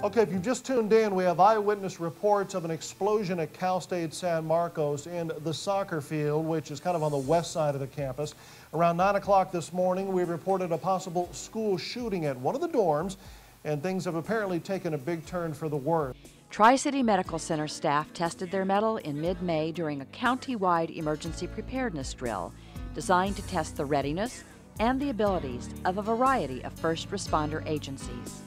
Okay, if you've just tuned in, we have eyewitness reports of an explosion at Cal State San Marcos in the soccer field, which is kind of on the west side of the campus. Around 9 o'clock this morning, we reported a possible school shooting at one of the dorms, and things have apparently taken a big turn for the worse. Tri-City Medical Center staff tested their mettle in mid-May during a county-wide emergency preparedness drill designed to test the readiness and the abilities of a variety of first responder agencies.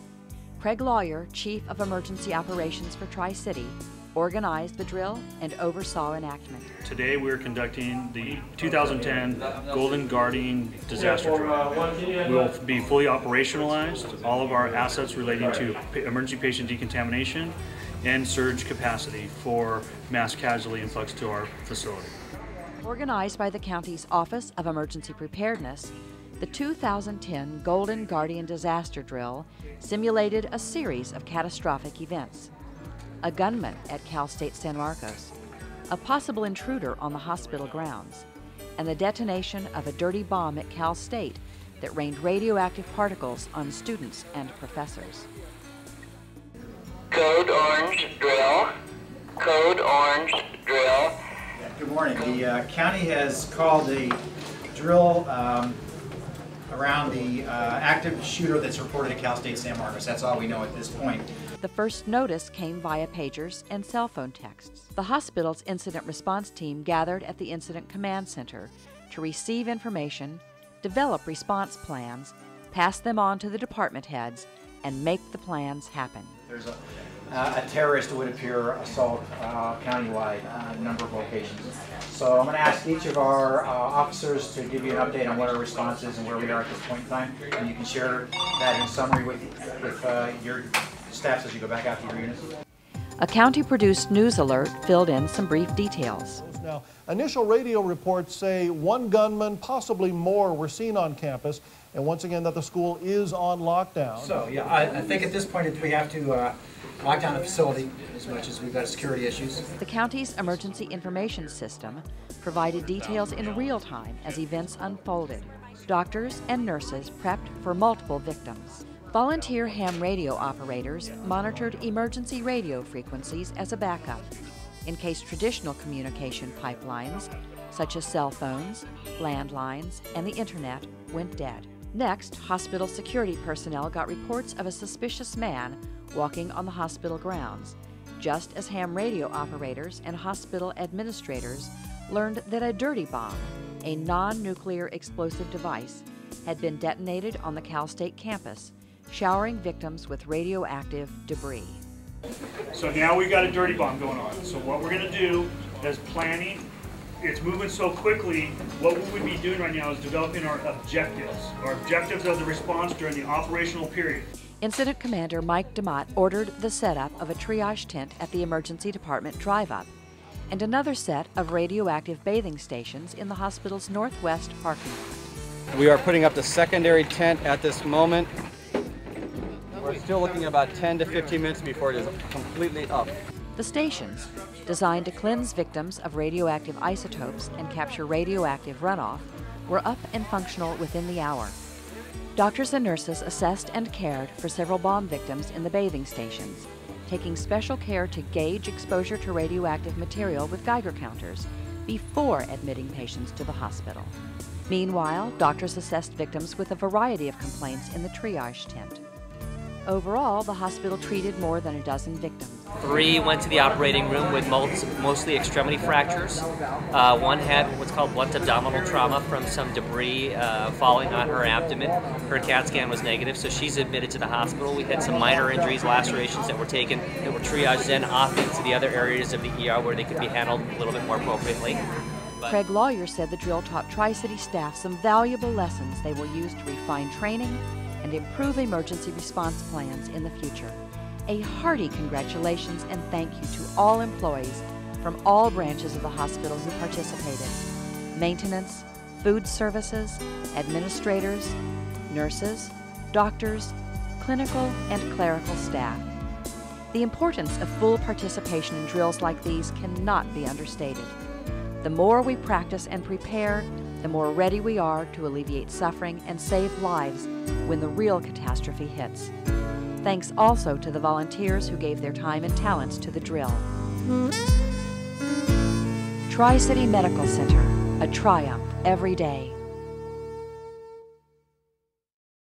Craig Lawyer, Chief of Emergency Operations for Tri-City, organized the drill and oversaw enactment. Today we're conducting the 2010 Golden Guardian Disaster Drill. We will be fully operationalized, all of our assets relating to emergency patient decontamination and surge capacity for mass casualty influx to our facility. Organized by the county's Office of Emergency Preparedness, the 2010 Golden Guardian Disaster Drill simulated a series of catastrophic events. A gunman at Cal State San Marcos, a possible intruder on the hospital grounds, and the detonation of a dirty bomb at Cal State that rained radioactive particles on students and professors. Code Orange Drill. Code Orange Drill. Good morning. The county has called a drill around the active shooter that's reported at Cal State San Marcos. That's all we know at this point. The first notice came via pagers and cell phone texts. The hospital's incident response team gathered at the Incident Command Center to receive information, develop response plans, pass them on to the department heads, and make the plans happen. There's a terrorist, it would appear, assault countywide in a number of locations. So I'm going to ask each of our officers to give you an update on what our response is and where we are at this point in time, and you can share that in summary with your staffs as you go back out to your units. A county-produced news alert filled in some brief details. Now, initial radio reports say one gunman, possibly more, were seen on campus, and once again that the school is on lockdown. So, yeah, I think at this point we have to lock down the facility as much as we've got security issues. The county's emergency information system provided details in real time as events unfolded. Doctors and nurses prepped for multiple victims. Volunteer ham radio operators monitored emergency radio frequencies as a backup in case traditional communication pipelines, such as cell phones, landlines, and the internet, went dead. Next, hospital security personnel got reports of a suspicious man walking on the hospital grounds, just as ham radio operators and hospital administrators learned that a dirty bomb, a non-nuclear explosive device, had been detonated on the Cal State campus, showering victims with radioactive debris. So now we've got a dirty bomb going on. So what we're going to do is planning. It's moving so quickly, what we would be doing right now is developing our objectives of the response during the operational period. Incident Commander Mike DeMott ordered the setup of a triage tent at the emergency department drive-up and another set of radioactive bathing stations in the hospital's northwest parking lot. We are putting up the secondary tent at this moment. We're still looking at about 10 to 15 minutes before it is completely up. The stations, designed to cleanse victims of radioactive isotopes and capture radioactive runoff, were up and functional within the hour. Doctors and nurses assessed and cared for several bomb victims in the bathing stations, taking special care to gauge exposure to radioactive material with Geiger counters before admitting patients to the hospital. Meanwhile, doctors assessed victims with a variety of complaints in the triage tent. Overall, the hospital treated more than a dozen victims. 3 went to the operating room with mostly extremity fractures. One had what's called blunt abdominal trauma from some debris falling on her abdomen. Her CAT scan was negative, so she's admitted to the hospital. We had some minor injuries, lacerations that were taken, that were triaged then off into the other areas of the ER where they could be handled a little bit more appropriately. Craig Lawyer said the drill taught Tri-City staff some valuable lessons they will use to refine training and improve emergency response plans in the future. A hearty congratulations and thank you to all employees from all branches of the hospital who participated: maintenance, food services, administrators, nurses, doctors, clinical and clerical staff. The importance of full participation in drills like these cannot be understated. The more we practice and prepare, the more ready we are to alleviate suffering and save lives when the real catastrophe hits. Thanks also to the volunteers who gave their time and talents to the drill. Tri-City Medical Center, a triumph every day.